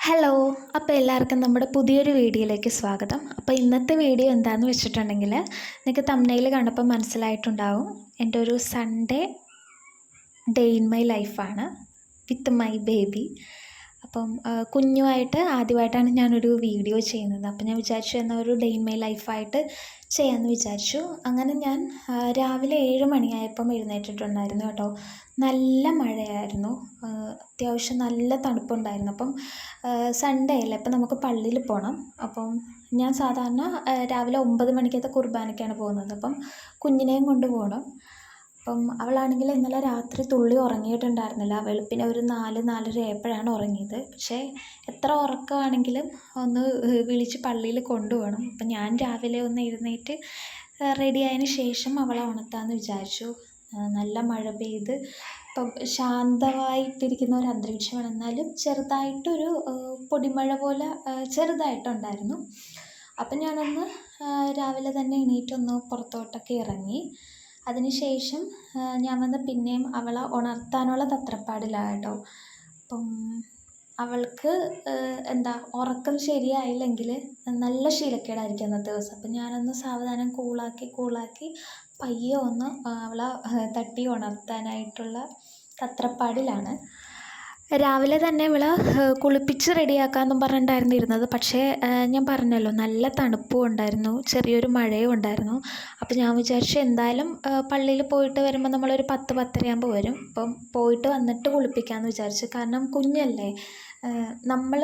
Hello. അപ്പോൾ എല്ലാവർക്കും നമ്മുടെ പുതിയൊരു വീഡിയോയിലേക്ക് സ്വാഗതം. അപ്പോൾ ഇന്നത്തെ വീഡിയോ എന്താണെന്ന് വെച്ചിട്ടുണ്ടെങ്കിൽ നിങ്ങൾക്ക് തംബ്നെയിൽ കണ്ടപ്പോൾ മനസ്സിലായിട്ടുണ്ടാവും, എൻ്റെ ഒരു സൺഡേ ഡേ ഇൻ മൈ ലൈഫാണ് വിത്ത് മൈ ബേബി. അപ്പം കുഞ്ഞുമായിട്ട് ആദ്യമായിട്ടാണ് ഞാനൊരു വീഡിയോ ചെയ്യുന്നത്. അപ്പം ഞാൻ വിചാരിച്ചു എന്നാൽ ഒരു ഡേ ഇൻ മൈ ലൈഫായിട്ട് ചെയ്യാമെന്ന് വിചാരിച്ചു. അങ്ങനെ ഞാൻ രാവിലെ 7 മണിയായപ്പം എഴുന്നേറ്റിട്ടുണ്ടായിരുന്നു കേട്ടോ. നല്ല മഴയായിരുന്നു, അത്യാവശ്യം നല്ല തണുപ്പുണ്ടായിരുന്നു. അപ്പം സൺഡേ അല്ലേ, അപ്പം നമുക്ക് പള്ളിയിൽ പോകണം. അപ്പം ഞാൻ സാധാരണ രാവിലെ 9 മണിക്കത്തെ കുർബാനയ്ക്കാണ് പോകുന്നത്. അപ്പം കുഞ്ഞിനെയും കൊണ്ട് പോകണം. അപ്പം അവളാണെങ്കിൽ ഇന്നലെ രാത്രി തുള്ളി ഉറങ്ങിയിട്ടുണ്ടായിരുന്നില്ല. വെളുപ്പിനെ ഒരു 4-4:30 ആയപ്പോഴാണ് ഉറങ്ങിയത്. പക്ഷേ എത്ര ഉറക്കമാണെങ്കിലും ഒന്ന് വിളിച്ച് പള്ളിയിൽ കൊണ്ടുപോകണം. അപ്പം ഞാൻ രാവിലെ ഒന്ന് എഴുന്നേറ്റ് റെഡി ആയതിന് ശേഷം അവളെ ഉണർത്താമെന്ന് വിചാരിച്ചു. നല്ല മഴ പെയ്ത് ഇപ്പം ശാന്തമായിട്ടിരിക്കുന്ന ഒരു അന്തരീക്ഷമാണ്. എന്നാലും ചെറുതായിട്ടൊരു പൊടിമഴ പോലെ ചെറുതായിട്ടുണ്ടായിരുന്നു. അപ്പം ഞാനൊന്ന് രാവിലെ തന്നെ എണീറ്റൊന്ന് പുറത്തോട്ടൊക്കെ ഇറങ്ങി. അതിനുശേഷം ഞാൻ വന്ന് പിന്നെയും അവളെ ഉണർത്താനുള്ള തത്രപ്പാടിലാണ് കേട്ടോ. അപ്പം അവൾക്ക് ഉറക്കം ശരിയായില്ലെങ്കിൽ നല്ല ശീലക്കേടായിരിക്കും അന്നത്തെ ദിവസം. അപ്പം ഞാനൊന്ന് സാവധാനം കൂളാക്കി പയ്യെ ഒന്ന് അവളെ തട്ടി ഉണർത്താനായിട്ടുള്ള തത്രപ്പാടിലാണ്. രാവിലെ തന്നെ ഇവളെ കുളിപ്പിച്ച് റെഡിയാക്കാമെന്നും പറഞ്ഞിട്ടായിരുന്നു ഇരുന്നത്. പക്ഷേ ഞാൻ പറഞ്ഞല്ലോ, നല്ല തണുപ്പും ഉണ്ടായിരുന്നു, ചെറിയൊരു മഴയും ഉണ്ടായിരുന്നു. അപ്പോൾ ഞാൻ വിചാരിച്ചു എന്തായാലും പള്ളിയിൽ പോയിട്ട് വരുമ്പോൾ നമ്മളൊരു 10-10:30 ആകുമ്പോൾ വരും. അപ്പം പോയിട്ട് വന്നിട്ട് കുളിപ്പിക്കാമെന്ന് വിചാരിച്ചു. കാരണം കുഞ്ഞല്ലേ, നമ്മൾ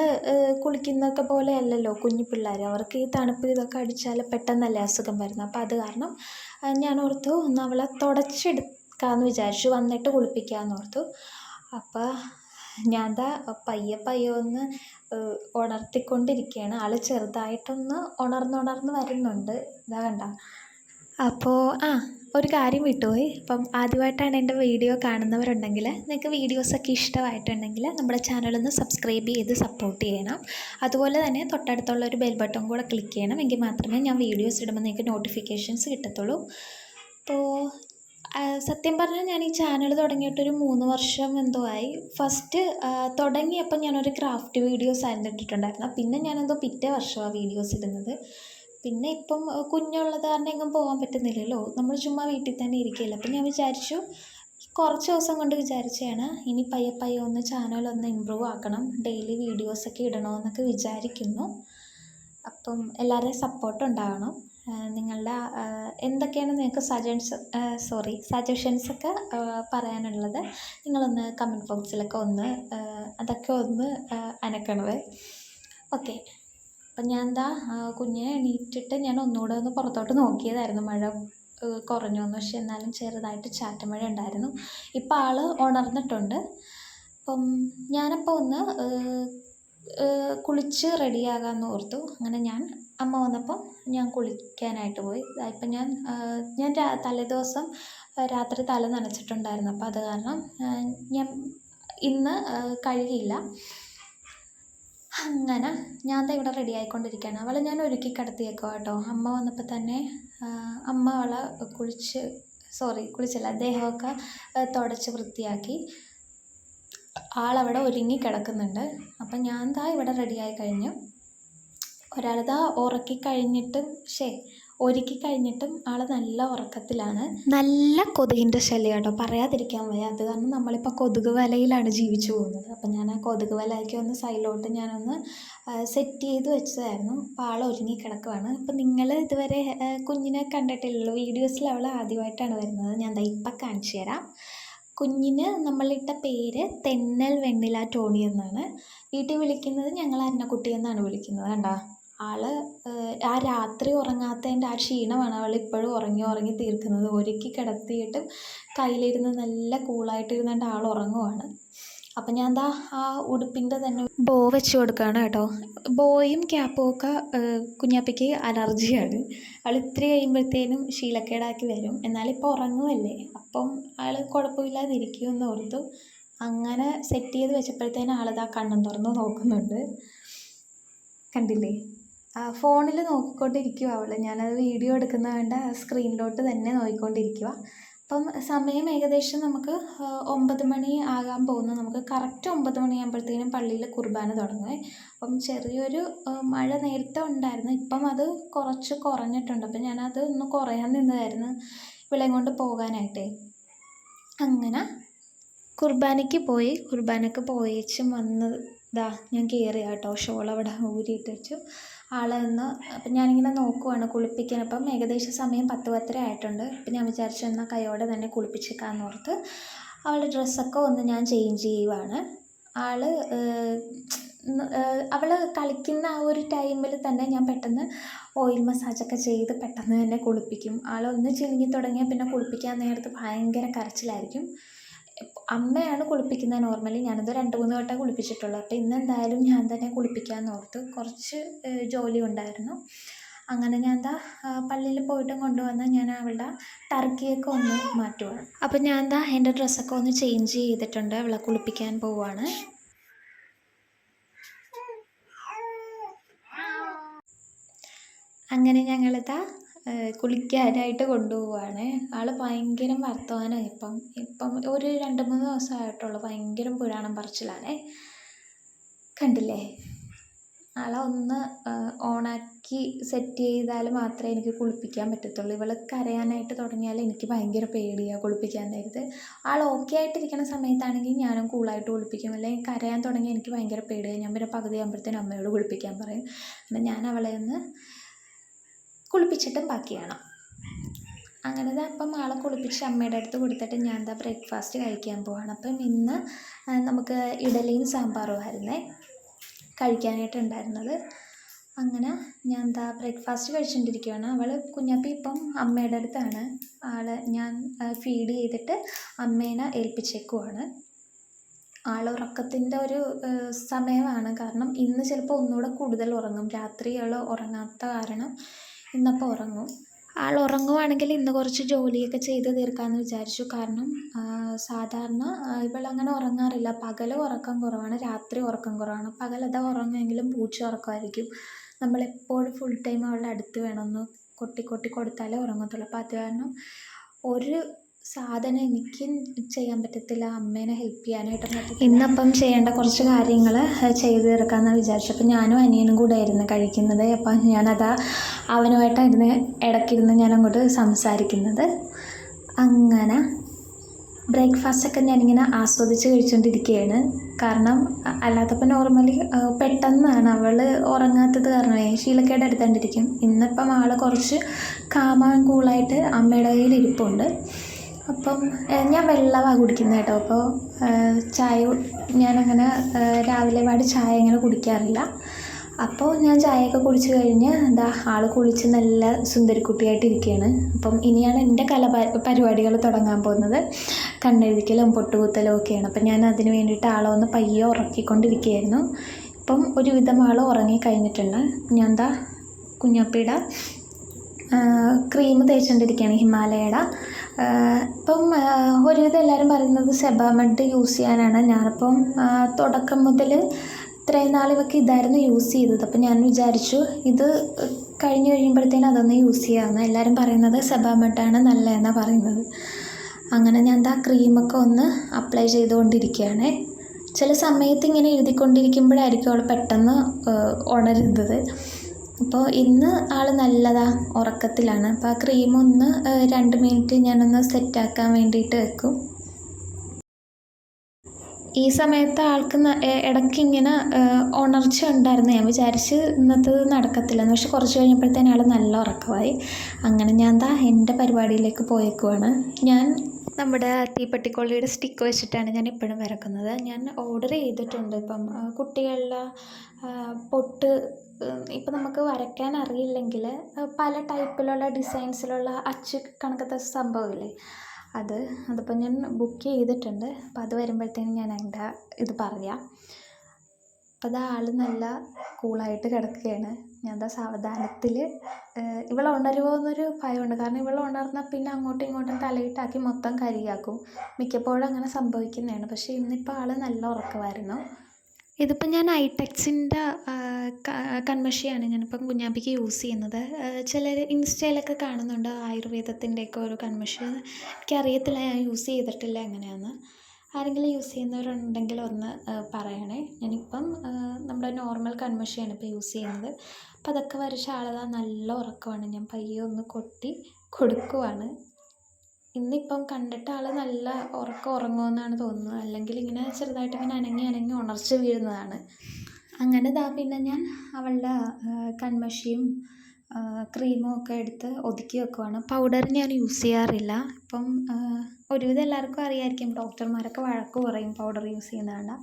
കുളിക്കുന്നതൊക്കെ പോലെ അല്ലല്ലോ കുഞ്ഞു പിള്ളേർ. അവർക്ക് ഈ തണുപ്പ് ഇതൊക്കെ അടിച്ചാൽ പെട്ടെന്നല്ലേ അസുഖം വരുന്നത്. അപ്പോൾ അത് കാരണം ഞാൻ ഓർത്തു ഒന്ന് അവളെ തുടച്ചെടുക്കാമെന്ന് വിചാരിച്ചു, വന്നിട്ട് കുളിപ്പിക്കാമെന്ന് ഓർത്തു. അപ്പോൾ ഞാൻ പയ്യെ ഒന്ന് ഉണർത്തിക്കൊണ്ടിരിക്കുകയാണ്. ആൾ ചെറുതായിട്ടൊന്ന് ഉണർന്ന് വരുന്നുണ്ട്. ഇതാ കണ്ട. അപ്പോൾ ഒരു കാര്യം വിട്ടുപോയി. അപ്പം ആദ്യമായിട്ടാണ് എൻ്റെ വീഡിയോ കാണുന്നവരുണ്ടെങ്കിൽ, നിങ്ങൾക്ക് വീഡിയോസൊക്കെ ഇഷ്ടമായിട്ടുണ്ടെങ്കിൽ നമ്മുടെ ചാനലൊന്ന് സബ്സ്ക്രൈബ് ചെയ്ത് സപ്പോർട്ട് ചെയ്യണം. അതുപോലെ തന്നെ തൊട്ടടുത്തുള്ള ഒരു ബെൽ ബട്ടൺ കൂടെ ക്ലിക്ക് ചെയ്യണം. എങ്കിൽ മാത്രമേ ഞാൻ വീഡിയോസ് ഇടുമ്പോൾ നിങ്ങൾക്ക് നോട്ടിഫിക്കേഷൻസ് കിട്ടത്തുള്ളൂ. അപ്പോൾ സത്യം പറഞ്ഞാൽ ഞാൻ ഈ ചാനൽ തുടങ്ങിയിട്ടൊരു 3 വർഷം എന്തോ ആയി. ഫസ്റ്റ് തുടങ്ങിയപ്പോൾ ഞാനൊരു ക്രാഫ്റ്റ് വീഡിയോസ് ആയിരുന്നു ഇട്ടിട്ടുണ്ടായിരുന്നത്. പിന്നെ ഞാനെന്തോ പിറ്റേ വർഷമാണ് വീഡിയോസ് ഇടുന്നത്. പിന്നെ ഇപ്പം കുഞ്ഞുള്ളത് കാരണം എങ്ങും പോകാൻ പറ്റുന്നില്ലല്ലോ, നമ്മൾ ചുമ്മാ വീട്ടിൽ തന്നെ ഇരിക്കുകയില്ല. അപ്പം ഞാൻ വിചാരിച്ചു, കുറച്ച് ദിവസം കൊണ്ട് വിചാരിച്ചതാണ് ഇനി പയ്യെ ഒന്ന് ചാനലൊന്ന് ഇമ്പ്രൂവ് ആക്കണം, ഡെയിലി വീഡിയോസൊക്കെ ഇടണമെന്നൊക്കെ വിചാരിക്കുന്നു. അപ്പം എല്ലാവരുടെയും സപ്പോർട്ട് ഉണ്ടാകണം. നിങ്ങളുടെ എന്തൊക്കെയാണ് നിങ്ങൾക്ക് സജഷൻസൊക്കെ പറയാനുള്ളത് നിങ്ങളൊന്ന് കമൻറ്റ് ബോക്സിലൊക്കെ അതൊക്കെ ഒന്ന് അനക്കണവേ. ഓക്കെ. അപ്പം ഞാൻ കുഞ്ഞിനെ എണീറ്റിട്ട് ഞാൻ ഒന്നുകൂടെ ഒന്ന് പുറത്തോട്ട് നോക്കിയതായിരുന്നു, മഴ കുറഞ്ഞോന്ന്. പക്ഷെ എന്നാലും ചെറുതായിട്ട് ചാറ്റമഴ ഉണ്ടായിരുന്നു. ഇപ്പം ആൾ ഉണർന്നിട്ടുണ്ട്. അപ്പം ഞാനപ്പോൾ ഒന്ന് കുളിച്ച് റെഡിയാകാമെന്ന് ഓർത്തു. അങ്ങനെ അമ്മ വന്നപ്പം ഞാൻ കുളിക്കാനായിട്ട് പോയി. ഇപ്പം ഞാൻ തലേദിവസം രാത്രി തല നനച്ചിട്ടുണ്ടായിരുന്നു. അപ്പോൾ അത് കാരണം ഞാൻ ഇന്ന് കഴുകിയില്ല. അങ്ങനെ ഞാൻ ഇവിടെ റെഡി ആയിക്കൊണ്ടിരിക്കുകയാണ്. അവളെ ഞാൻ ഒരുക്കി കിടത്തിയേക്കോ കേട്ടോ. അമ്മ വന്നപ്പോൾ തന്നെ അമ്മ അവളെ കുളിച്ചല്ല, ദേഹമൊക്കെ തുടച്ച് വൃത്തിയാക്കി. ആളവിടെ ഒരുങ്ങി കിടക്കുന്നുണ്ട്. അപ്പം ഞാൻ ഇവിടെ റെഡിയായി കഴിഞ്ഞു. ഒരാൾ ഒരുക്കി കഴിഞ്ഞിട്ടും ആൾ നല്ല ഉറക്കത്തിലാണ്. നല്ല കൊതുകിൻ്റെ ശല്യം കേട്ടോ, പറയാതിരിക്കാൻ വയ്യ. അത് കാരണം നമ്മളിപ്പോൾ കൊതുക് വലയിലാണ് ജീവിച്ചു പോകുന്നത്. അപ്പം ഞാൻ ആ കൊതുക് വലയൊക്കെ ഒന്ന് സൈഡിലോട്ട് ഞാനൊന്ന് സെറ്റ് ചെയ്ത് വെച്ചതായിരുന്നു. അപ്പോൾ ആൾ ഒരുങ്ങി കിടക്കുവാണ്. അപ്പം നിങ്ങൾ ഇതുവരെ കുഞ്ഞിനെ കണ്ടിട്ടില്ലല്ലോ, വീഡിയോസിൽ അവൾ ആദ്യമായിട്ടാണ് വരുന്നത്. ഞാൻ ഇപ്പം കാണിച്ചു തരാം. കുഞ്ഞിന് നമ്മളിട്ട പേര് തെന്നൽ വെണ്ണില ടോണി എന്നാണ്. വീട്ടിൽ വിളിക്കുന്നത് ഞങ്ങൾ അന്നക്കുട്ടി എന്നാണ് വിളിക്കുന്നത്. കണ്ടോ, ആ രാത്രി ഉറങ്ങാത്തതിൻ്റെ ആ ക്ഷീണമാണ് അവൾ ഇപ്പോഴും ഉറങ്ങി തീർക്കുന്നത്. ഒരുക്കി കിടത്തിയിട്ടും കയ്യിലിരുന്ന് നല്ല കൂളായിട്ടിരുന്നിട്ട് ആൾ ഉറങ്ങുവാണ്. അപ്പം ഞാൻ ആ ഉടുപ്പിൻ്റെ തന്നെ ബോ വെച്ച് കൊടുക്കുകയാണ് കേട്ടോ. ബോയും ക്യാപ്പും ഒക്കെ കുഞ്ഞാപ്പയ്ക്ക് അലർജിയാണ്. ആൾ ഇത്തിരി കഴിയുമ്പോഴത്തേനും ശീലക്കേടാക്കി വരും. എന്നാലിപ്പോൾ ഉറങ്ങുമല്ലേ, അപ്പം ആൾ കുഴപ്പമില്ലാതിരിക്കുമെന്ന് ഓർത്തു. അങ്ങനെ സെറ്റ് ചെയ്ത് വെച്ചപ്പോഴത്തേനും ആളിതാ കണ്ണും തുറന്ന് നോക്കുന്നുണ്ട്. കണ്ടില്ലേ, ഫോണിൽ നോക്കിക്കൊണ്ടിരിക്കുക അവൾ. ഞാനത് വീഡിയോ എടുക്കുന്ന കണ്ട സ്ക്രീനിലോട്ട് തന്നെ നോക്കിക്കൊണ്ടിരിക്കുക. അപ്പം സമയം ഏകദേശം നമുക്ക് 9 മണി ആകാൻ പോകുന്നു. നമുക്ക് കറക്റ്റ് 9 മണിയാകുമ്പോഴത്തേനും പള്ളിയിൽ കുർബാന തുടങ്ങുമേ. അപ്പം ചെറിയൊരു മഴ നേരത്തെ ഉണ്ടായിരുന്നു, ഇപ്പം അത് കുറച്ച് കുറഞ്ഞിട്ടുണ്ട്. അപ്പം ഞാനത് ഒന്ന് കുറയാൻ നിന്നതായിരുന്നു ഇവളെയും കൊണ്ട് പോകാനായിട്ടേ. അങ്ങനെ കുർബാനയ്ക്ക് പോയേച്ചും വന്നതാ ഞാൻ കയറി കേട്ടോ. ഷോൾ അവിടെ ഊരിയിട്ട് വെച്ചു. ആളെ ഒന്ന് അപ്പം ഞാനിങ്ങനെ നോക്കുവാണ് കുളിപ്പിക്കാൻ. അപ്പം ഏകദേശം സമയം 10-10:30 ആയിട്ടുണ്ട്. അപ്പം ഞാൻ വിചാരിച്ചു എന്നാൽ കൈയോടെ തന്നെ കുളിപ്പിച്ചേക്കാമെന്ന് ഓർത്ത് അവളുടെ ഡ്രസ്സൊക്കെ ഒന്ന് ഞാൻ ചേഞ്ച് ചെയ്യുവാണ്. അവൾ കളിക്കുന്ന ആ ഒരു ടൈമിൽ തന്നെ ഞാൻ പെട്ടെന്ന് ഓയിൽ മസാജൊക്കെ ചെയ്ത് പെട്ടെന്ന് തന്നെ കുളിപ്പിക്കും. ആളൊന്ന് ചിണുങ്ങി തുടങ്ങിയാൽ പിന്നെ കുളിപ്പിക്കാൻ നേരത്ത് ഭയങ്കര കരച്ചിലായിരിക്കും. അമ്മയാണ് കുളിപ്പിക്കുന്നത് നോർമലി. ഞാനത് 2-3 വട്ടം കുളിപ്പിച്ചിട്ടുള്ളൂ. അപ്പോൾ ഇന്ന് എന്തായാലും ഞാൻ തന്നെ കുളിപ്പിക്കാമെന്ന് ഓർത്ത്. കുറച്ച് ജോലി ഉണ്ടായിരുന്നു. അങ്ങനെ ഞാൻ പള്ളിയിൽ പോയിട്ടും കൊണ്ടുവന്ന് ഞാൻ അവളുടെ ടർക്കിയൊക്കെ ഒന്ന് മാറ്റുവാണ്. അപ്പം ഞാൻ എൻ്റെ ഡ്രസ്സൊക്കെ ഒന്ന് ചേഞ്ച് ചെയ്തിട്ടുണ്ട്. അവളെ കുളിപ്പിക്കാൻ പോവുകയാണ്. അങ്ങനെ ഞങ്ങളിതാ കുളിക്കാനായിട്ട് കൊണ്ടുപോവുകയാണ്. ആൾ ഭയങ്കര വർത്തമാനമാണ്. ഇപ്പം ഒരു 2-3 ദിവസമായിട്ടുള്ളൂ. ഭയങ്കര പുരാണം പറച്ചിലാണേ. കണ്ടില്ലേ, ആളെ ഒന്ന് ഓണാക്കി സെറ്റ് ചെയ്താൽ മാത്രമേ എനിക്ക് കുളിപ്പിക്കാൻ പറ്റത്തുള്ളൂ. ഇവൾ കരയാനായിട്ട് തുടങ്ങിയാൽ എനിക്ക് ഭയങ്കര പേടിയാണ് കുളിപ്പിക്കാൻ നേരത്ത്. ആൾ ഓക്കെ ആയിട്ടിരിക്കുന്ന സമയത്താണെങ്കിൽ ഞാനും കൂളായിട്ട് കുളിപ്പിക്കും. അല്ലെങ്കിൽ കരയാൻ തുടങ്ങിയാൽ എനിക്ക് ഭയങ്കര പേടിയാണ്. ഞാൻ പിന്നെ പകുതി ആകുമ്പോഴത്തേനും അമ്മയോട് കുളിപ്പിക്കാൻ പറയും. പിന്നെ ഞാൻ അവളെ ഒന്ന് കുളിപ്പിച്ചിട്ടും ബാക്കി ചെയ്യണം. അങ്ങനെ അപ്പം ആളെ കുളിപ്പിച്ച് അമ്മയുടെ അടുത്ത് കൊടുത്തിട്ട് ഞാൻ ബ്രേക്ക്ഫാസ്റ്റ് കഴിക്കാൻ പോവാണ്. അപ്പം ഇന്ന് നമുക്ക് ഇഡലിയും സാമ്പാറും ആയിരുന്നേ കഴിക്കാനായിട്ടുണ്ടായിരുന്നത്. അങ്ങനെ ഞാൻ ബ്രേക്ക്ഫാസ്റ്റ് കഴിച്ചുകൊണ്ടിരിക്കുകയാണ്. അവൾ കുഞ്ഞാപ്പി ഇപ്പം അമ്മയുടെ അടുത്താണ്. ഞാൻ ഫീഡ് ചെയ്തിട്ട് അമ്മേനെ ഏൽപ്പിച്ചേക്കുവാണ്. ഉറക്കത്തിൻ്റെ ഒരു സമയമാണ്. കാരണം ഇന്ന് ചിലപ്പോൾ ഒന്നുകൂടെ കൂടുതൽ ഉറങ്ങും. രാത്രി ഉറങ്ങാത്ത കാരണം ഇന്നപ്പോൾ ഉറങ്ങും. ഉറങ്ങുവാണെങ്കിൽ ഇന്ന് കുറച്ച് ജോലിയൊക്കെ ചെയ്ത് തീർക്കാമെന്ന് വിചാരിച്ചു. കാരണം സാധാരണ ഇവളങ്ങനെ ഉറങ്ങാറില്ല. പകൽ ഉറക്കം കുറവാണ്, രാത്രി ഉറക്കം കുറവാണ്. പകലതാ ഉറങ്ങുമെങ്കിലും പൂച്ച ഉറക്കമായിരിക്കും. നമ്മളെപ്പോഴും ഫുൾ ടൈം അവളുടെ അടുത്ത് വേണമെന്ന് കൊട്ടി കൊടുത്താലേ ഉറങ്ങത്തുള്ളൂ. അപ്പോൾ അത് കാരണം ഒരു സാധനം എനിക്ക് ചെയ്യാൻ പറ്റത്തില്ല, അമ്മേനെ ഹെൽപ്പ് ചെയ്യാനായിട്ടൊന്നും പറ്റത്തില്ല. ഇന്നപ്പം ചെയ്യേണ്ട കുറച്ച് കാര്യങ്ങൾ ചെയ്ത് തീർക്കാമെന്ന് വിചാരിച്ചു. അപ്പം ഞാനും അനിയനും കൂടെ ആയിരുന്നു കഴിക്കുന്നത്. അപ്പം അവനുമായിട്ടായിരുന്നു ഇടയ്ക്കിരുന്ന് ഞാൻ അങ്ങോട്ട് സംസാരിക്കുന്നത്. അങ്ങനെ ബ്രേക്ക്ഫാസ്റ്റൊക്കെ ഞാനിങ്ങനെ ആസ്വദിച്ച് കഴിച്ചുകൊണ്ടിരിക്കുകയാണ്. കാരണം അല്ലാത്തപ്പോൾ നോർമലി പെട്ടെന്നാണ് അവൾ ഉറങ്ങാത്തത് കാരണമേ ശീലക്കേട് എടുത്തുകൊണ്ടിരിക്കും. ഇന്നിപ്പം ആൾ കുറച്ച് കാമാൻ കൂളായിട്ട് അമ്മയുടെ കയ്യിൽ ഇരിപ്പുണ്ട്. അപ്പം ഞാൻ വെള്ളമാണ് കുടിക്കുന്നത് കേട്ടോ. അപ്പോൾ ചായ ഞാനങ്ങനെ രാവിലെ ചായ അങ്ങനെ കുടിക്കാറില്ല. അപ്പോൾ ഞാൻ ചായയൊക്കെ കുടിച്ച് കഴിഞ്ഞ് ആൾ കുളിച്ച് നല്ല സുന്ദരിക്കുട്ടിയായിട്ടിരിക്കുകയാണ്. അപ്പം ഇനിയാണ് എൻ്റെ പരിപാടികൾ തുടങ്ങാൻ പോകുന്നത്. കണ്ണെഴുതിക്കലും പൊട്ടുകുത്തലും ഒക്കെയാണ്. അപ്പം ഞാൻ അതിന് വേണ്ടിയിട്ട് ആളെ ഒന്ന് പയ്യെ ഉറക്കിക്കൊണ്ടിരിക്കുകയായിരുന്നു. ഇപ്പം ഒരുവിധം ആൾ ഉറങ്ങിക്കഴിഞ്ഞിട്ടുണ്ട്. ഞാൻ കുഞ്ഞാപ്പിയുടെ ക്രീം തേച്ചുകൊണ്ടിരിക്കുകയാണ്, ഹിമാലയയുടെ. ഇപ്പം ഒരുവിധം എല്ലാവരും പറയുന്നത് സെബാമെഡ് യൂസ് ചെയ്യാനാണ്. ഞാനിപ്പം തുടക്കം മുതൽ ഇത്രയും നാൾ ഇവർക്ക് ഇതായിരുന്നു യൂസ് ചെയ്തത്. അപ്പം ഞാൻ വിചാരിച്ചു ഇത് കഴിഞ്ഞ് കഴിയുമ്പോഴത്തേനും അതൊന്ന് യൂസ് ചെയ്യാമെന്ന്. എല്ലാവരും പറയുന്നത് സെബാമെഡാണ് നല്ലതെന്നാണ് പറയുന്നത്. അങ്ങനെ ഞാൻ ക്രീമൊക്കെ ഒന്ന് അപ്ലൈ ചെയ്തുകൊണ്ടിരിക്കുകയാണ്. ചില സമയത്ത് ഇങ്ങനെ എഴുതിക്കൊണ്ടിരിക്കുമ്പോഴായിരിക്കും അവൾ പെട്ടെന്ന് ഉണരുന്നത്. അപ്പോൾ ഇന്ന് ആൾ നല്ലതാ ഉറക്കത്തിലാണ്. അപ്പോൾ ആ ക്രീമൊന്ന് 2 മിനിറ്റ് ഞാനൊന്ന് സെറ്റാക്കാൻ വേണ്ടിയിട്ട് വെക്കും. ഈ സമയത്ത് ആൾക്ക് ഇടയ്ക്കിങ്ങനെ ഉണർച്ച ഉണ്ടായിരുന്നു. ഞാൻ വിചാരിച്ച് ഇന്നത്തേത് നടക്കത്തില്ലെന്ന്. പക്ഷെ കുറച്ച് കഴിഞ്ഞപ്പോഴത്തേനും ആൾ നല്ല ഉറക്കമായി. അങ്ങനെ ഞാൻ എൻ്റെ പരിപാടിയിലേക്ക് പോയേക്കുവാണ്. ഞാൻ നമ്മുടെ തീപ്പെട്ടിക്കൊള്ളിയുടെ സ്റ്റിക്ക് വെച്ചിട്ടാണ് ഞാൻ എപ്പോഴും വരക്കുന്നത്. ഞാൻ ഓർഡർ ചെയ്തിട്ടുണ്ട്. ഇപ്പം കുട്ടികളുടെ പൊട്ട് ഇപ്പം നമുക്ക് വരയ്ക്കാൻ അറിയില്ലെങ്കിൽ പല ടൈപ്പിലുള്ള ഡിസൈൻസിലുള്ള അച്ച് കണക്കത്തെ സംഭവമില്ലേ, അതിപ്പോൾ ഞാൻ ബുക്ക് ചെയ്തിട്ടുണ്ട്. അപ്പം അത് വരുമ്പോഴത്തേനും ഞാൻ അതിൻ്റെ ഇത് പറയാം. അപ്പോൾ ആൾ നല്ല കൂളായിട്ട് കിടക്കുകയാണ്. ഞാൻ സാവധാനത്തിൽ ഇവൾ ഉണരുമോ എന്നൊരു ഭയമുണ്ട്. കാരണം ഇവൾ ഉണർന്നാൽ പിന്നെ അങ്ങോട്ടും ഇങ്ങോട്ടും തലയിട്ടാക്കി മൊത്തം കരിയാക്കും. മിക്കപ്പോഴും അങ്ങനെ സംഭവിക്കുന്നതാണ്. പക്ഷേ ഇന്നിപ്പോൾ ആൾ നല്ല ഉറക്കമായിരുന്നു. ഇതിപ്പോൾ ഞാൻ ഐടെക്സിൻ്റെ കൺമഷിയാണ് ഞാനിപ്പം കുഞ്ഞാപ്പിക്ക് യൂസ് ചെയ്യുന്നത്. ചിലർ ഇൻസ്റ്റയിലൊക്കെ കാണുന്നുണ്ട് ആയുർവേദത്തിൻ്റെയൊക്കെ ഒരു കൺമഷി. എനിക്കറിയത്തില്ല, ഞാൻ യൂസ് ചെയ്തിട്ടില്ല എങ്ങനെയാണെന്ന്. ആരെങ്കിലും യൂസ് ചെയ്യുന്നവരുണ്ടെങ്കിൽ ഒന്ന് പറയണേ. ഞാനിപ്പം നമ്മുടെ നോർമൽ കൺമഷിയാണ് ഇപ്പോൾ യൂസ് ചെയ്യുന്നത്. അപ്പം അതൊക്കെ വരച്ച ആളതാ നല്ല ഉറക്കമാണ്. ഞാൻ പയ്യെ ഒന്ന് കൊട്ടി കൊടുക്കുവാണ്. ഇന്നിപ്പം കണ്ടിട്ട് ആൾ നല്ല ഉറങ്ങുമെന്നാണ് തോന്നുന്നത്. അല്ലെങ്കിൽ ഇങ്ങനെ ചെറുതായിട്ട് ഇങ്ങനെ അനങ്ങി ഉണർച്ച വീഴുന്നതാണ്. അങ്ങനെ പിന്നെ ഞാൻ അവളുടെ കൺമഷിയും ക്രീമും ഒക്കെ എടുത്ത് ഒതുക്കി വെക്കുവാണ്. പൗഡർ ഞാൻ യൂസ് ചെയ്യാറില്ല. ഇപ്പം ഒരുവിധം എല്ലാവർക്കും അറിയാമായിരിക്കും, ഡോക്ടർമാരൊക്കെ വഴക്ക് പറയും പൗഡർ യൂസ് ചെയ്യുന്നതാണ്.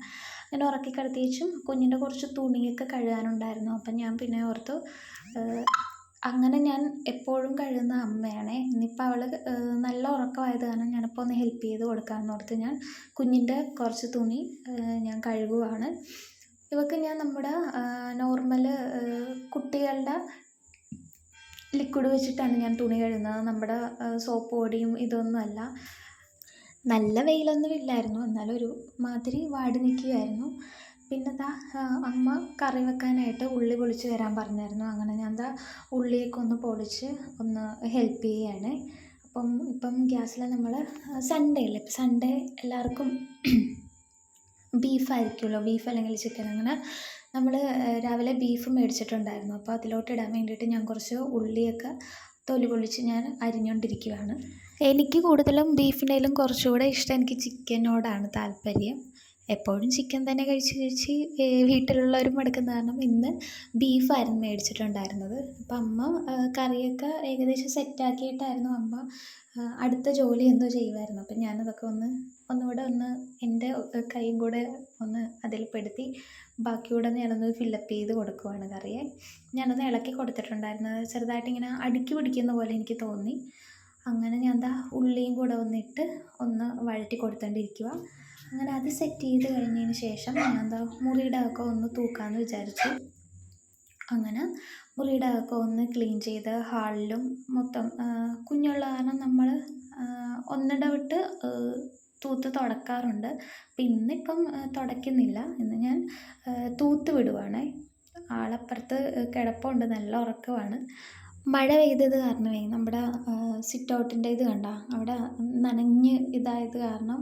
അങ്ങനെ ഉറക്കി കിടത്തിയേച്ചും കുഞ്ഞിൻ്റെ കുറച്ച് തുണിയൊക്കെ കഴുകാനുണ്ടായിരുന്നു. അപ്പം ഞാൻ പിന്നെ ഓർത്തു, അങ്ങനെ ഞാൻ എപ്പോഴും കഴുകുന്ന അമ്മയാണേ. ഇന്നിപ്പോൾ അവൾ നല്ല ഉറക്കമായത് കാരണം ഞാനിപ്പോൾ ഒന്ന് ഹെൽപ്പ് ചെയ്ത് കൊടുക്കാമെന്ന് ഓർത്ത് ഞാൻ കുഞ്ഞിൻ്റെ കുറച്ച് തുണി ഞാൻ കഴുകുവാണ്. ഇവൾക്ക് ഞാൻ നമ്മുടെ നോർമൽ കുട്ടികളുടെ ലിക്വിഡ് വെച്ചിട്ടാണ് ഞാൻ തുണി കഴുകുന്നത്. നമ്മുടെ സോപ്പ് പൊടിയും ഇതൊന്നുമല്ല. നല്ല വെയിലൊന്നും ഇല്ലായിരുന്നു, എന്നാലും ഒരു മാതിരി വാടി നിൽക്കുകയായിരുന്നു. പിന്നെ അമ്മ കറി വെക്കാനായിട്ട് ഉള്ളി പൊളിച്ച് തരാൻ പറഞ്ഞായിരുന്നു. അങ്ങനെ ഞാൻ ഉള്ളിയൊക്കെ ഒന്ന് പൊളിച്ച് ഒന്ന് ഹെൽപ്പ് ചെയ്യുകയാണ്. ഇപ്പം ഗ്യാസിൽ നമ്മൾ സൺഡേ അല്ലേ, ഇപ്പം സൺഡേ എല്ലാവർക്കും ബീഫായിരിക്കുമല്ലോ, ബീഫ് അല്ലെങ്കിൽ ചിക്കൻ. അങ്ങനെ നമ്മൾ രാവിലെ ബീഫ് മേടിച്ചിട്ടുണ്ടായിരുന്നു. അപ്പോൾ അതിലോട്ട് ഇടാൻ വേണ്ടിയിട്ട് ഞാൻ കുറച്ച് ഉള്ളിയൊക്കെ തൊലി പൊളിച്ച് ഞാൻ അരിഞ്ഞുകൊണ്ടിരിക്കുകയാണ്. എനിക്ക് കൂടുതലും ബീഫിനേലും കുറച്ചുകൂടെ ഇഷ്ടം എനിക്ക് ചിക്കനോടാണ് താല്പര്യം. എപ്പോഴും ചിക്കൻ തന്നെ കഴിച്ച് വീട്ടിലുള്ളവരും മടുക്കുന്ന കാരണം ഇന്ന് ബീഫായിരുന്നു മേടിച്ചിട്ടുണ്ടായിരുന്നത്. അപ്പം അമ്മ കറിയൊക്കെ ഏകദേശം സെറ്റാക്കിയിട്ടായിരുന്നു അമ്മ അടുത്ത ജോലി എന്തോ ചെയ്യുമായിരുന്നു. അപ്പം ഞാനതൊക്കെ ഒന്നുകൂടെ എൻ്റെ കൈയും കൂടെ ഒന്ന് അതിൽ പെടുത്തി ബാക്കിയൂടെ ഞാനൊന്ന് ഫില്ലപ്പ് ചെയ്ത് കൊടുക്കുവാണ് കറിയെ. ഞാനൊന്ന് ഇളക്കി കൊടുത്തിട്ടുണ്ടായിരുന്നത് ചെറുതായിട്ട് ഇങ്ങനെ അടുക്കി പിടിക്കുന്ന പോലെ എനിക്ക് തോന്നി. അങ്ങനെ ഞാൻ ഉള്ളിയും കൂടെ ഒന്നിട്ട് ഒന്ന് വഴറ്റി കൊടുത്തോണ്ടിരിക്കുക. അങ്ങനെ അത് സെറ്റ് ചെയ്ത് കഴിഞ്ഞതിന് ശേഷം ഞാൻ മുറിയുടെ അകം ഒന്ന് തൂക്കാമെന്ന് വിചാരിച്ചു. അങ്ങനെ മുറിയുടെ അകം ഒന്ന് ക്ലീൻ ചെയ്ത് ഹാളിലും മൊത്തം കുഞ്ഞുള്ള കാരണം നമ്മൾ ഒന്നിടവിട്ട് തൂത്ത് തുടക്കാറുണ്ട്. അപ്പം ഇന്നിപ്പം തുടയ്ക്കുന്നില്ല, ഇന്ന് ഞാൻ തൂത്ത് വിടുവാണേ. ആളപ്പുറത്ത് കിടപ്പുണ്ട്, നല്ല ഉറക്കമാണ്. മഴ പെയ്തത് കാരണമേ നമ്മുടെ സിറ്റ് ഔട്ടിൻ്റെ ഇത് കണ്ട അവിടെ നനഞ്ഞ് ഇതായത് കാരണം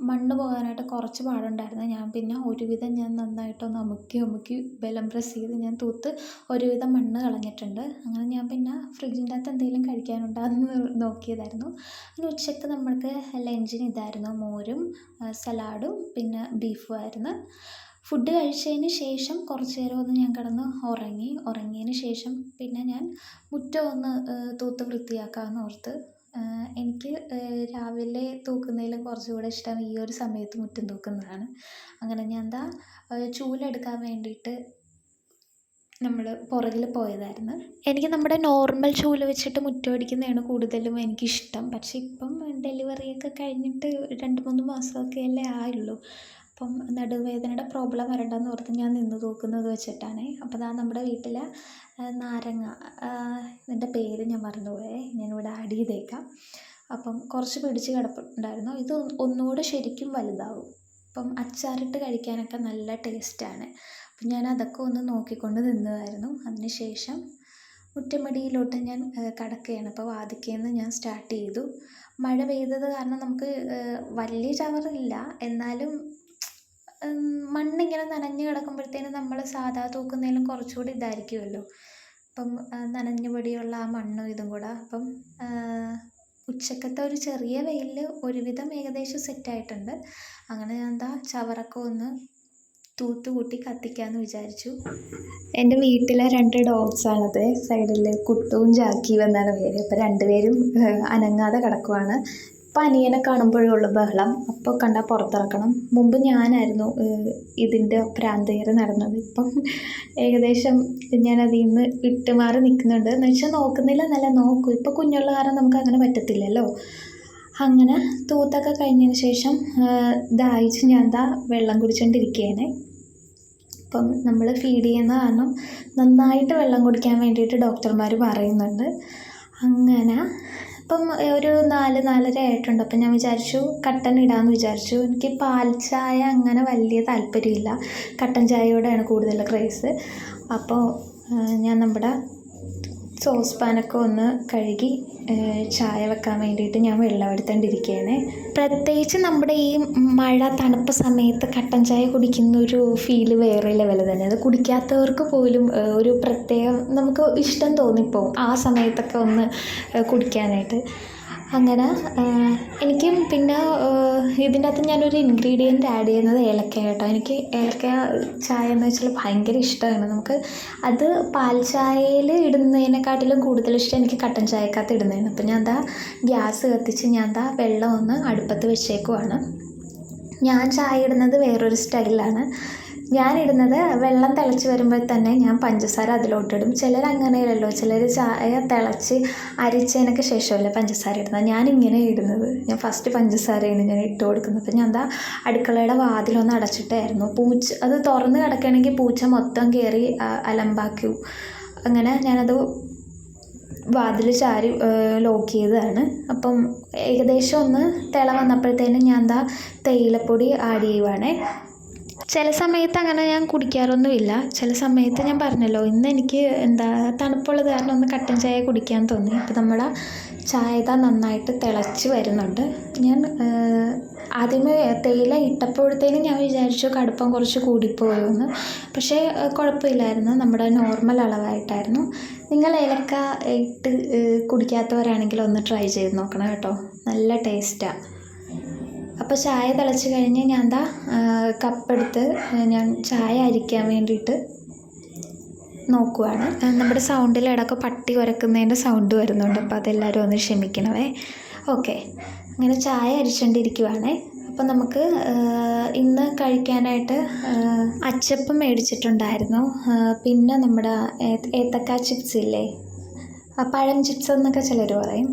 മണ്ണ് പോകാനായിട്ട് കുറച്ച് പാടുണ്ടായിരുന്നു. ഞാൻ പിന്നെ ഒരുവിധം ഞാൻ നന്നായിട്ടൊന്ന് അമുക്കി ബലം പ്രസ് ചെയ്ത് ഞാൻ തൂത്ത് ഒരുവിധം മണ്ണ് കളഞ്ഞിട്ടുണ്ട്. അങ്ങനെ ഞാൻ പിന്നെ ഫ്രിഡ്ജിൻ്റെ അകത്ത് എന്തെങ്കിലും കഴിക്കാനുണ്ടാകുമെന്ന് നോക്കിയതായിരുന്നു. അങ്ങനെ ഉച്ചയ്ക്ക് നമ്മൾക്ക് ലഞ്ചിന് ഇതായിരുന്നു, മോരും സലാഡും പിന്നെ ബീഫുമായിരുന്നു. ഫുഡ് കഴിച്ചതിന് ശേഷം കുറച്ച് നേരം ഒന്ന് ഞാൻ കിടന്ന് ഉറങ്ങിയതിന് ശേഷം പിന്നെ ഞാൻ മുറ്റം ഒന്ന് തൂത്ത് വൃത്തിയാക്കാമെന്ന് ഓർത്ത്. എനിക്ക് രാവിലെ തൂക്കുന്നതിലും കുറച്ചുകൂടെ ഇഷ്ടം ഈ ഒരു സമയത്ത് മുറ്റം തൂക്കുന്നതാണ്. അങ്ങനെ ഞാൻ ചൂലെടുക്കാൻ വേണ്ടിയിട്ട് നമ്മൾ പുറകിൽ പോയതായിരുന്നു. എനിക്ക് നമ്മുടെ നോർമൽ ചൂല് വെച്ചിട്ട് മുറ്റം അടിക്കുന്നതാണ് കൂടുതലും എനിക്കിഷ്ടം. പക്ഷേ ഇപ്പം ഡെലിവറിയൊക്കെ കഴിഞ്ഞിട്ട് 2-3 മാസമൊക്കെ അല്ലേ ആയുള്ളൂ. അപ്പം നടുവേദനയുടെ പ്രോബ്ലം വരണ്ടെന്ന് ഓർത്ത് ഞാൻ നിന്ന് തൂക്കുന്നത് വെച്ചിട്ടാണ്. അപ്പോൾ നമ്മുടെ വീട്ടിലെ നാരങ്ങ, ഇതിൻ്റെ പേര് ഞാൻ മറന്നുപോയേ, ഞാനിവിടെ ആഡ് ചെയ്തേക്കാം. അപ്പം കുറച്ച് പിടിച്ച് കിടപ്പുണ്ടായിരുന്നു. ഇത് ഒന്നുകൂടെ ശരിക്കും വലുതാവും. അപ്പം അച്ചാറിട്ട് കഴിക്കാനൊക്കെ നല്ല ടേസ്റ്റാണ്. അപ്പം ഞാൻ അതൊക്കെ ഒന്ന് നോക്കിക്കൊണ്ട് നിന്നതായിരുന്നു. അതിന് ശേഷം മുറ്റമടിയിലോട്ട് ഞാൻ കടക്കുകയാണ്. അപ്പോൾ വാതിൽക്കൽ ഞാൻ സ്റ്റാർട്ട് ചെയ്തു. മഴ പെയ്തത് കാരണം നമുക്ക് വലിയ ചവറില്ല, എന്നാലും മണ്ണിങ്ങനെ നനഞ്ഞ് കിടക്കുമ്പോഴത്തേനും നമ്മൾ സാധാ തൂക്കുന്നതിലും കുറച്ചുകൂടി ഇതായിരിക്കുമല്ലോ. അപ്പം നനഞ്ഞ പൊടിയുള്ള ആ മണ്ണും ഇതും കൂടെ. അപ്പം ഉച്ചക്കത്തെ ഒരു ചെറിയ വെയിലിൽ ഒരുവിധം ഏകദേശം സെറ്റായിട്ടുണ്ട്. അങ്ങനെ ഞാൻ ചവറൊക്കെ ഒന്ന് തൂത്തുകൂട്ടി കത്തിക്കാമെന്ന് വിചാരിച്ചു. എൻ്റെ വീട്ടിലെ 2 ഡോഗ്സാണത്. സൈഡിൽ കുട്ടുവും ജാക്കിയും എന്നാണ് പേര്. അപ്പോൾ 2 പേരും അനങ്ങാതെ കിടക്കുവാണ്. ഇപ്പം അനിയനെ കാണുമ്പോഴുള്ള ബഹളം, അപ്പോൾ കണ്ടാൽ പുറത്തിറക്കണം. മുമ്പ് ഞാനായിരുന്നു ഇതിൻ്റെ ഭ്രാന്തകേറ് നടന്നത്. ഇപ്പം ഏകദേശം ഞാൻ അതിൽ നിന്ന് വിട്ടുമാറി നിൽക്കുന്നുണ്ട്. എന്ന് വെച്ചാൽ നോക്കുന്നില്ല എന്നല്ല, നോക്കും. ഇപ്പോൾ കുഞ്ഞുള്ള കാരണം നമുക്ക് അങ്ങനെ പറ്റത്തില്ലല്ലോ. അങ്ങനെ തൂത്തൊക്കെ കഴിഞ്ഞതിന് ശേഷം ദാഹിച്ച് ഞാൻ വെള്ളം കുടിച്ചുകൊണ്ടിരിക്കുകയാണ്. അപ്പം നമ്മൾ ഫീഡ് ചെയ്യുന്ന കാരണം നന്നായിട്ട് വെള്ളം കുടിക്കാൻ വേണ്ടിയിട്ട് ഡോക്ടർമാർ പറയുന്നുണ്ട്. അങ്ങനെ ഇപ്പം ഒരു 4-4:30 ആയിട്ടുണ്ട്. അപ്പം ഞാൻ വിചാരിച്ചു കട്ടൻ ഇടാമെന്ന് വിചാരിച്ചു. എനിക്ക് പാൽ ചായ അങ്ങനെ വലിയ താല്പര്യമില്ല, കട്ടൻ ചായയോടെയാണ് കൂടുതൽ ക്രേസ്. അപ്പോൾ ഞാൻ നമ്മുടെ സോസ് പാനൊക്കെ ഒന്ന് കഴുകി ചായ വെക്കാൻ വേണ്ടിയിട്ട് ഞാൻ വെള്ളം എടുത്തുകൊണ്ടിരിക്കുകയാണ്. പ്രത്യേകിച്ച് നമ്മുടെ ഈ മഴ തണുപ്പ് സമയത്ത് കട്ടൻ ചായ കുടിക്കുന്ന ഒരു ഫീല് വേറെ ലെവൽ തന്നെ. അത് കുടിക്കാത്തവർക്ക് പോലും ഒരു പ്രത്യേകം നമുക്ക് ഇഷ്ടം തോന്നിപ്പോവും ആ സമയത്തൊക്കെ ഒന്ന് കുടിക്കാനായിട്ട്. അങ്ങനെ എനിക്കും പിന്നെ ഇതിൻ്റെ അകത്ത് ഞാനൊരു ഇൻഗ്രീഡിയൻറ്റ് ആഡ് ചെയ്യുന്നത് ഏലക്ക കേട്ടോ. എനിക്ക് ഏലക്ക ചായ എന്ന് വെച്ചാൽ ഭയങ്കര ഇഷ്ടമാണ്. നമുക്ക് അത് പാൽ ചായയിൽ ഇടുന്നതിനെക്കാട്ടിലും കൂടുതൽ ഇഷ്ടം എനിക്ക് കട്ടൻ ചായക്കകത്ത് ഇടുന്നതാണ്. അപ്പം ഞാൻ ഗ്യാസ് കത്തിച്ച് ഞാൻ വെള്ളം ഒന്ന് അടുപ്പത്ത് വെച്ചേക്കുവാണ്. ഞാൻ ചായ ഇടുന്നത് വേറൊരു സ്റ്റൈലിലാണ്. ഞാനിടുന്നത് വെള്ളം തിളച്ച് വരുമ്പോൾ തന്നെ ഞാൻ പഞ്ചസാര അതിലോട്ടിടും. ചിലർ അങ്ങനെയല്ലല്ലോ, ചിലർ ചായ തിളച്ച് അരിച്ചതിനൊക്കെ ശേഷമല്ലേ പഞ്ചസാര ഇടുന്നത്. ഞാനിങ്ങനെ ഇടുന്നത്, ഞാൻ ഫസ്റ്റ് പഞ്ചസാരയാണ് ഞാൻ ഇട്ട് കൊടുക്കുന്നത്. അപ്പം ഞാൻ അടുക്കളയുടെ വാതിലൊന്ന് അടച്ചിട്ടായിരുന്നു. അത് തുറന്ന് കിടക്കുകയാണെങ്കിൽ പൂച്ച മൊത്തം കയറി അലമ്പാക്കും. അങ്ങനെ ഞാനത് വാതിൽ ചാരി ലോക്ക് ചെയ്തതാണ്. അപ്പം ഏകദേശം ഒന്ന് തിള വന്നപ്പോഴത്തേനും ഞാൻ തേയിലപ്പൊടി ആഡ് ചെയ്യുവാണേ. ചില സമയത്ത് അങ്ങനെ ഞാൻ കുടിക്കാറൊന്നുമില്ല. ചില സമയത്ത് ഞാൻ പറഞ്ഞല്ലോ, ഇന്ന് എനിക്ക് തണുപ്പുള്ളത് കാരണം ഒന്ന് കട്ടൻ ചായ കുടിക്കാൻ തോന്നി. അപ്പോൾ നമ്മുടെ ചായ നന്നായിട്ട് തിളച്ച് വരുന്നുണ്ട്. ഞാൻ ആദ്യമേ തേയില ഇട്ടപ്പോഴത്തേനും ഞാൻ വിചാരിച്ചു കടുപ്പം കുറച്ച് കൂടിപ്പോയെന്ന്. പക്ഷേ കുഴപ്പമില്ലായിരുന്നു, നമ്മുടെ നോർമൽ അളവായിട്ടായിരുന്നു. നിങ്ങൾ ഏലക്ക ഇട്ട് കുടിക്കാത്തവരാണെങ്കിൽ ഒന്ന് ട്രൈ ചെയ്ത് നോക്കണം കേട്ടോ, നല്ല ടേസ്റ്റാണ്. അപ്പോൾ ചായ തിളച്ച് കഴിഞ്ഞ് ഞാൻ കപ്പെടുത്ത് ഞാൻ ചായ അരിക്കാൻ വേണ്ടിയിട്ട് നോക്കുവാണ്. നമ്മുടെ സൗണ്ടിൽ ഇടയ്ക്ക് പട്ടി കുരക്കുന്നതിൻ്റെ സൗണ്ട് വരുന്നുണ്ട്, അപ്പോൾ അതെല്ലാവരും ഒന്ന് ക്ഷമിക്കണമേ. ഓക്കെ, അങ്ങനെ ചായ അരിച്ചുകൊണ്ടിരിക്കുവാണേ. അപ്പോൾ നമുക്ക് ഇന്ന് കഴിക്കാനായിട്ട് അച്ചപ്പം മേടിച്ചിട്ടുണ്ടായിരുന്നു. പിന്നെ നമ്മുടെ ഏത്തക്ക ചിപ്സ് ഇല്ലേ, പഴം ചിപ്സ് എന്നൊക്കെ ചിലർ പറയും,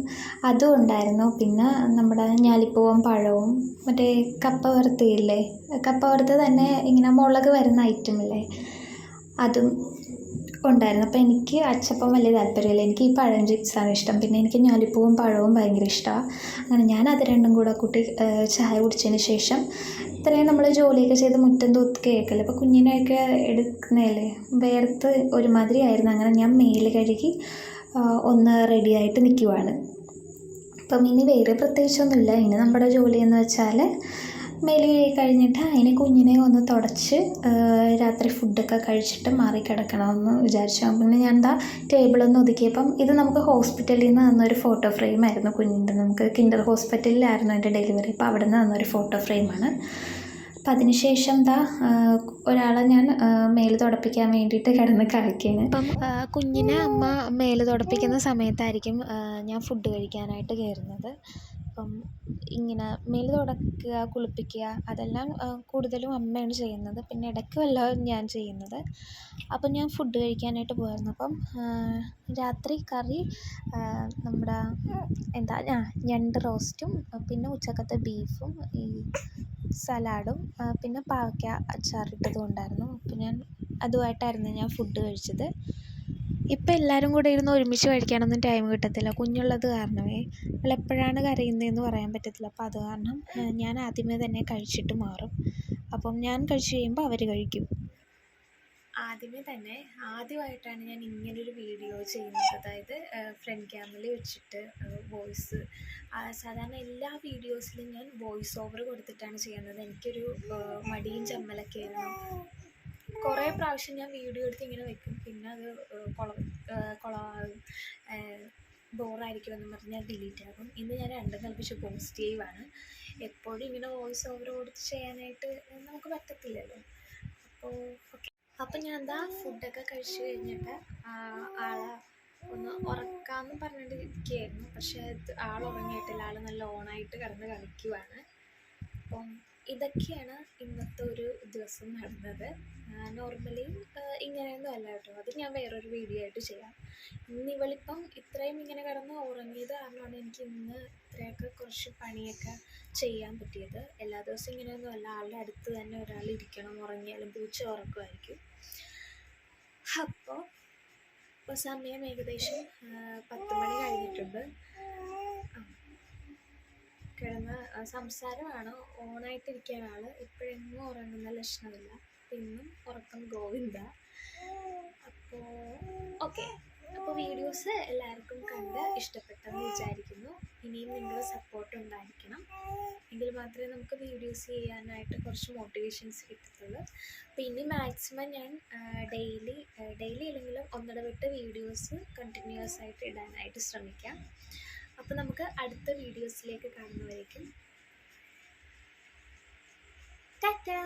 അതും ഉണ്ടായിരുന്നു. പിന്നെ നമ്മുടെ ഞാലിപ്പൂവൻ പഴവും മറ്റേ കപ്പ വറുത്തില്ലേ, കപ്പ വറുത്ത് തന്നെ ഇങ്ങനെ മുളക് വരുന്ന ഐറ്റമില്ലേ, അതും ഉണ്ടായിരുന്നു. അപ്പോൾ എനിക്ക് അച്ചപ്പം വലിയ താല്പര്യമില്ല, എനിക്ക് ഈ പഴം ചിപ്സാണ് ഇഷ്ടം. പിന്നെ എനിക്ക് ഞാലിപ്പൂവും പഴവും ഭയങ്കര ഇഷ്ടമാണ്. അങ്ങനെ ഞാൻ അത് രണ്ടും കൂടെ കൂട്ടി ചായ കുടിച്ചതിന് ശേഷം ഇത്രയും നമ്മൾ ജോലിയൊക്കെ ചെയ്ത് മുറ്റം തൂത്ത് കേൾക്കല്ലേ, അപ്പോൾ കുഞ്ഞിനെയൊക്കെ എടുക്കുന്നതല്ലേ, വേർത്ത് ഒരുമാതിരി ആയിരുന്നു. അങ്ങനെ ഞാൻ മേല് കഴുകി ഒന്ന് റെഡിയായിട്ട് നിൽക്കുവാണ്. അപ്പം ഇനി വേറെ പ്രത്യേകിച്ചൊന്നുമില്ല. ഇനി നമ്മുടെ ജോലി എന്ന് വെച്ചാൽ മേല് കഴിഞ്ഞിട്ട് അതിനെ കുഞ്ഞിനെ ഒന്ന് തുടച്ച് രാത്രി ഫുഡൊക്കെ കഴിച്ചിട്ട് മാറി കിടക്കണമെന്ന് വിചാരിച്ചു. പിന്നെ ഞാൻ ടേബിളൊന്ന് ഒതുക്കിയപ്പം ഇത് നമുക്ക് ഹോസ്പിറ്റലിൽ നിന്ന് തന്നൊരു ഫോട്ടോ ഫ്രെയിമായിരുന്നു കുഞ്ഞിൻ്റെ. നമുക്ക് കിൻഡർ ഹോസ്പിറ്റലിലായിരുന്നു എൻ്റെ ഡെലിവറി, അപ്പോൾ അവിടെ നിന്ന് തന്നൊരു ഫോട്ടോ ഫ്രെയിമാണ്. അപ്പം അതിനുശേഷം ഒരാളെ ഞാൻ മേല് തുടപ്പിക്കാൻ വേണ്ടിയിട്ട് കിടന്ന് കളിക്കുകയാണ്. അപ്പം കുഞ്ഞിനെ അമ്മ മേല് തുടപ്പിക്കുന്ന സമയത്തായിരിക്കും ഞാൻ ഫുഡ് കഴിക്കാനായിട്ട് കയറുന്നത്. അപ്പം ഇങ്ങനെ മേല് തുടക്കുക, കുളിപ്പിക്കുക, അതെല്ലാം കൂടുതലും അമ്മയാണ് ചെയ്യുന്നത്. പിന്നെ ഇടയ്ക്ക് വല്ലതും ഞാൻ ചെയ്യുന്നത്. അപ്പം ഞാൻ ഫുഡ് കഴിക്കാനായിട്ട് പോയിരുന്നു. അപ്പം രാത്രി കറി നമ്മുടെ ഞണ്ട് റോസ്റ്റും പിന്നെ ഉച്ചക്കത്തെ ബീഫും ഈ സലാഡും പിന്നെ പാവയ്ക്ക അച്ചാറിട്ടതും ഉണ്ടായിരുന്നു. അപ്പം അതുമായിട്ടായിരുന്നു ഞാൻ ഫുഡ് കഴിച്ചത്. ഇപ്പം എല്ലാവരും കൂടെ ഇരുന്ന് ഒരുമിച്ച് കഴിക്കാനൊന്നും ടൈം കിട്ടത്തില്ല, കുഞ്ഞുള്ളത് കാരണമേ. അവൾ എപ്പോഴാണ് കരയുന്നതെന്ന് പറയാൻ പറ്റത്തില്ല. അപ്പോൾ അത് കാരണം ഞാൻ ആദ്യമേ തന്നെ കഴിച്ചിട്ട് മാറും. അപ്പം ഞാൻ കഴിച്ച് കഴിയുമ്പോൾ അവർ കഴിക്കും. ആദ്യമായിട്ടാണ് ഞാൻ ഇങ്ങനൊരു വീഡിയോ ചെയ്യുന്നത്, അതായത് ഫ്രണ്ട് ക്യാമിൽ വെച്ചിട്ട് വോയിസ്. സാധാരണ എല്ലാ വീഡിയോസിലും ഞാൻ വോയിസ് ഓവർ കൊടുത്തിട്ടാണ് ചെയ്യുന്നത്. എനിക്കൊരു മടിയും ചമ്മലൊക്കെ ആയിരുന്നു. കുറേ പ്രാവശ്യം ഞാൻ വീഡിയോ എടുത്ത് ഇങ്ങനെ വെക്കും, പിന്നെ അത് കുളമാകും, ബോറായിരിക്കുമെന്ന് പറഞ്ഞ് ഞാൻ ഡിലീറ്റ് ആകും. ഇന്ന് ഞാൻ രണ്ടും കൽപ്പിച്ച് പോസ്റ്റ് ചെയ്യുവാണ്. എപ്പോഴും ഇങ്ങനെ വോയിസ് ഓവർ കൊടുത്ത് ചെയ്യാനായിട്ട് നമുക്ക് പറ്റത്തില്ലല്ലോ. അപ്പോൾ ഞാൻ ഫുഡൊക്കെ കഴിച്ച് കഴിഞ്ഞിട്ട് ആളെ ഒന്ന് ഉറക്കാമെന്ന് പറഞ്ഞിട്ട് ഇരിക്കുകയായിരുന്നു. പക്ഷേ ആൾ ഉറങ്ങിയിട്ടില്ല, ആൾ നല്ല ഓണായിട്ട് കിടന്ന് കളിക്കുവാണ്. അപ്പം ഇതൊക്കെയാണ് ഇന്നത്തെ ഒരു ദിവസം നടന്നത്. നോർമലി ഇങ്ങനെയൊന്നും അല്ല കേട്ടോ, അത് ഞാൻ വേറൊരു വീഡിയോ ആയിട്ട് ചെയ്യാം. ഇന്ന് ഇവളിപ്പം ഇത്രയും ഇങ്ങനെ കിടന്ന് ഉറങ്ങിയത് കാരണമാണ് എനിക്ക് ഇന്ന് ഇത്രയൊക്കെ കുറച്ച് പണിയൊക്കെ ചെയ്യാൻ പറ്റിയത്. എല്ലാ ദിവസവും ഇങ്ങനെയൊന്നും അല്ല, ആളുടെ അടുത്ത് തന്നെ ഒരാൾ ഇരിക്കണം, ഉറങ്ങിയാലും പൂച്ച ഉറക്കമായിരിക്കും. അപ്പോൾ സമയം ഏകദേശം 10 മണി കഴിഞ്ഞിട്ടുണ്ട്. കിടന്ന് സംസാരമാണ്. ഓണായിട്ടിരിക്കാൻ ആൾ ഇപ്പോഴെങ്ങും ഉറങ്ങുന്ന ലക്ഷണമില്ല. ഇന്നും ഉറക്കം ഗോവിന്ദ. അപ്പോൾ ഓക്കെ, അപ്പോൾ വീഡിയോസ് എല്ലാവർക്കും കണ്ട് ഇഷ്ടപ്പെട്ടെന്ന് വിചാരിക്കുന്നു. ഇനിയും നിങ്ങളുടെ സപ്പോർട്ട് ഉണ്ടായിരിക്കണം. എങ്കിൽ മാത്രമേ നമുക്ക് വീഡിയോസ് ചെയ്യാനായിട്ട് കുറച്ച് മോട്ടിവേഷൻസ് കിട്ടത്തുള്ളൂ. അപ്പോൾ ഇനി മാക്സിമം ഞാൻ ഡെയിലി അല്ലെങ്കിലും ഒന്നിടവിട്ട് വീഡിയോസ് കണ്ടിന്യൂസ് ആയിട്ട് ഇടാനായിട്ട് ശ്രമിക്കാം. അപ്പോൾ നമുക്ക് അടുത്ത വീഡിയോസിലേക്ക് കാണുന്നവരേക്കും ടാറ്റാ.